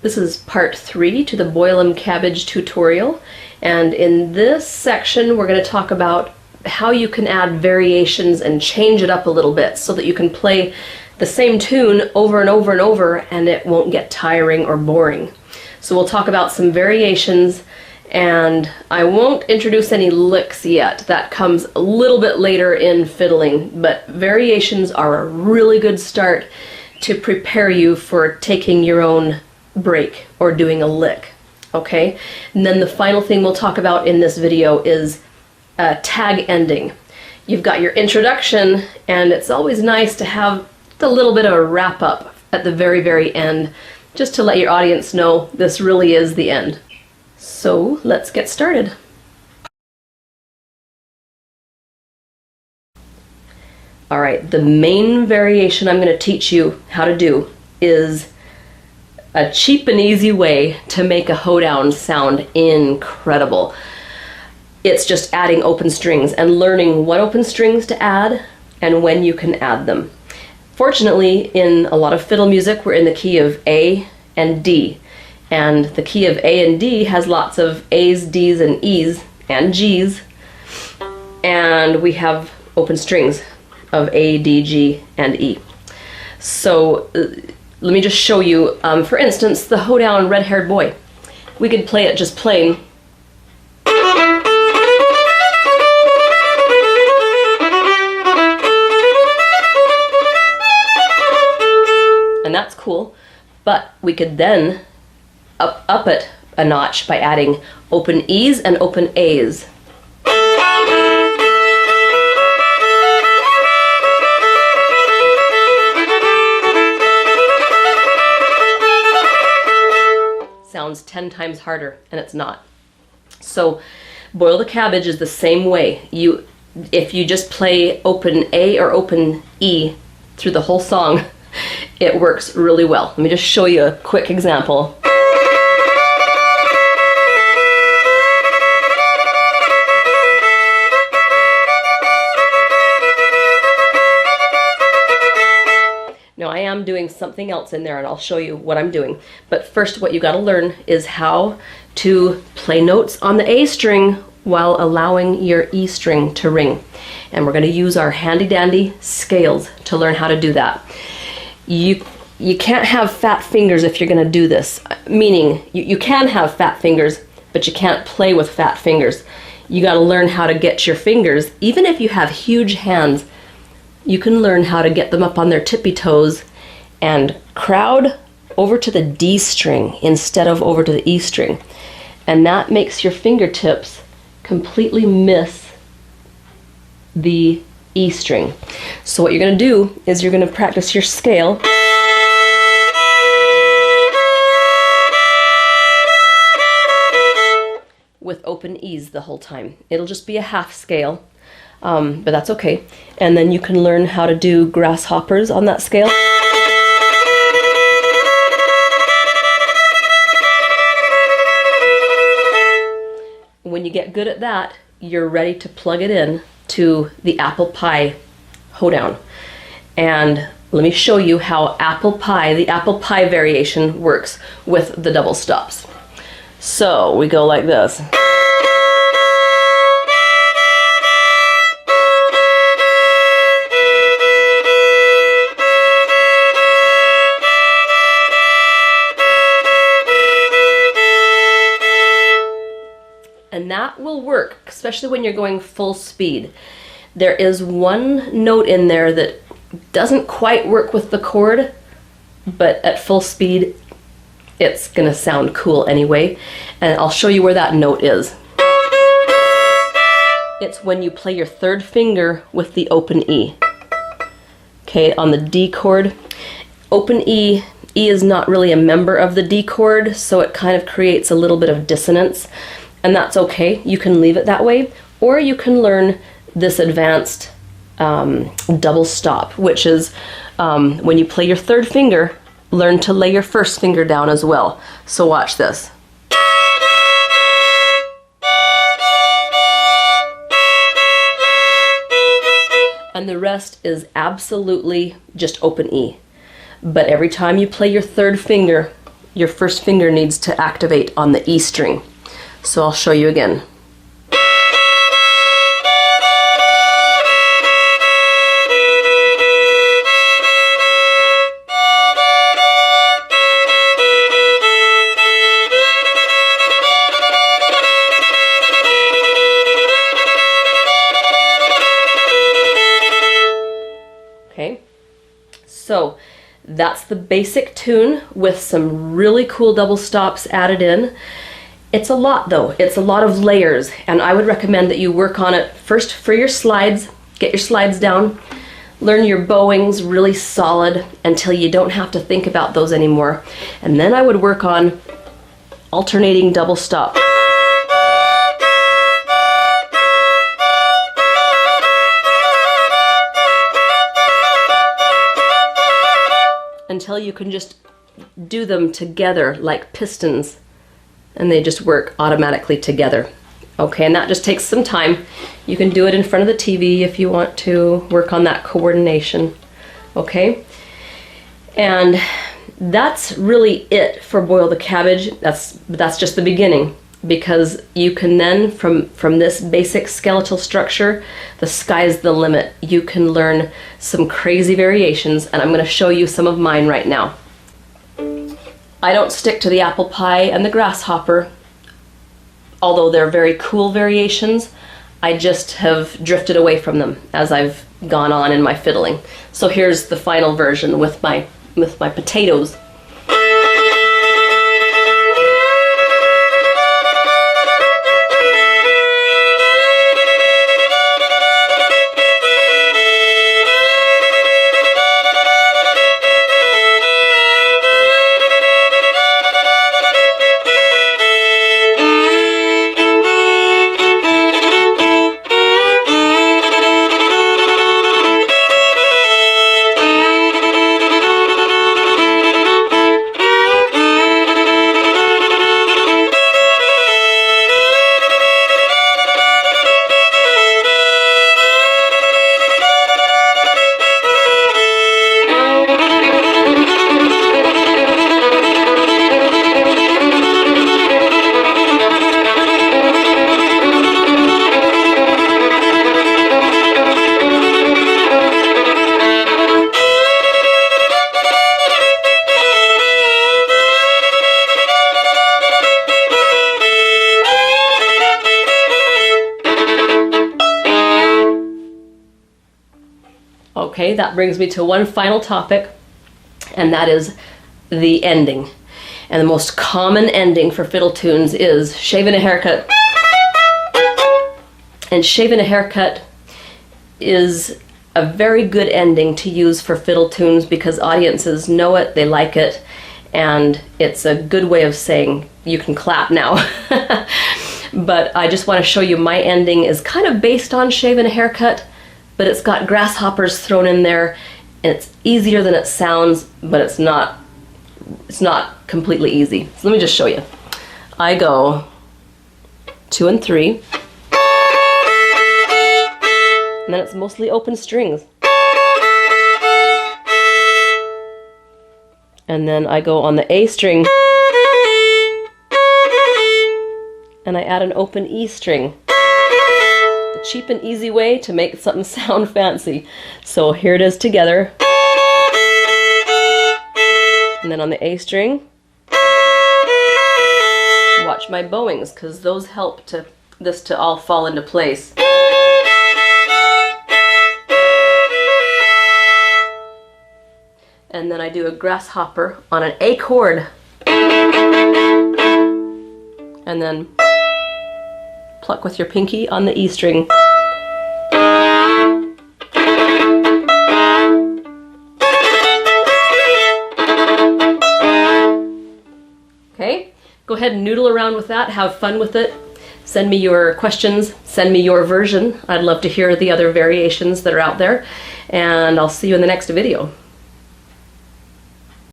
This is part 3 to the Boil the Cabbage tutorial, and in this section we're going to talk about how you can add variations and change it up a little bit so that you can play the same tune over and over and over and it won't get tiring or boring. So we'll talk about some variations, and I won't introduce any licks yet. That comes a little bit later in fiddling, but variations are a really good start to prepare you for taking your own break or doing a lick. Okay, and then the final thing we'll talk about in this video is tag ending. You've got your introduction, and it's always nice to have a little bit of a wrap up at the very end, just to let your audience know this really is the end. So let's get started. Alright, the main variation I'm going to teach you how to do is a cheap and easy way to make a hoedown sound incredible. It's just adding open strings and learning what open strings to add and when you can add them. Fortunately, in a lot of fiddle music, we're in the key of A and D. And the key of A and D has lots of A's, D's, and E's, and G's. And we have open strings of A, D, G, and E. So let me just show you, for instance, the hoedown Red-Haired Boy. We could play it just plain. And that's cool, but we could then up it a notch by adding open E's and open A's. Sounds 10 times harder, and it's not. So Boil the Cabbage is the same way. If you just play open A or open E through the whole song, it works really well. Let me just show you a quick example. Now I am doing something else in there, and I'll show you what I'm doing. But first, what you got to learn is how to play notes on the A string while allowing your E string to ring. And we're going to use our handy dandy scales to learn how to do that. You can't have fat fingers if you're going to do this, meaning you can have fat fingers, but you can't play with fat fingers. You got to learn how to get your fingers, even if you have huge hands, you can learn how to get them up on their tippy toes and crowd over to the D string instead of over to the E string. And that makes your fingertips completely miss the E string. So what you're going to do is you're going to practice your scale. With open E's the whole time. It'll just be a half scale. But that's okay. And then you can learn how to do grasshoppers on that scale. When you get good at that, you're ready to plug it in to the apple pie hoedown. And let me show you how apple pie, the apple pie variation, works with the double stops. So we go like this. And that will work, especially when you're going full speed. There is one note in there that doesn't quite work with the chord, but at full speed, it's gonna sound cool anyway. And I'll show you where that note is. It's when you play your third finger with the open E. Okay, on the D chord. Open E is not really a member of the D chord, so it kind of creates a little bit of dissonance. And that's okay. You can leave it that way, or you can learn this advanced double stop, which is when you play your third finger, learn to lay your first finger down as well. So watch this. And the rest is absolutely just open E. But every time you play your third finger, your first finger needs to activate on the E string. So I'll show you again. Okay, so that's the basic tune with some really cool double stops added in. It's a lot though, it's a lot of layers, and I would recommend that you work on it first for your slides, get your slides down, learn your bowings really solid until you don't have to think about those anymore. And then I would work on alternating double stop. Until you can just do them together like pistons, and they just work automatically together. Okay, and that just takes some time. You can do it in front of the TV if you want to work on that coordination. Okay, and that's really it for Boil the Cabbage. That's just the beginning, because you can then from this basic skeletal structure, the sky's the limit. You can learn some crazy variations, and I'm going to show you some of mine right now. I don't stick to the apple pie and the grasshopper, although they're very cool variations. I just have drifted away from them as I've gone on in my fiddling. So here's the final version with my potatoes. Okay, that brings me to one final topic, and that is the ending. And the most common ending for fiddle tunes is shaving a haircut. And shaving a haircut is a very good ending to use for fiddle tunes because audiences know it, they like it, and it's a good way of saying you can clap now. But I just want to show you my ending is kind of based on shaving a haircut, but it's got grasshoppers thrown in there, and it's easier than it sounds, but it's not completely easy. So let me just show you. I go 2 and 3, and then it's mostly open strings. And then I go on the A string, and I add an open E string. The cheap and easy way to make something sound fancy. So here it is together. And then on the A string, watch my bowings, because those help this to all fall into place. And then I do a grasshopper on an A chord. And then pluck with your pinky on the E string. Okay, go ahead and noodle around with that, have fun with it. Send me your questions, send me your version. I'd love to hear the other variations that are out there, and I'll see you in the next video.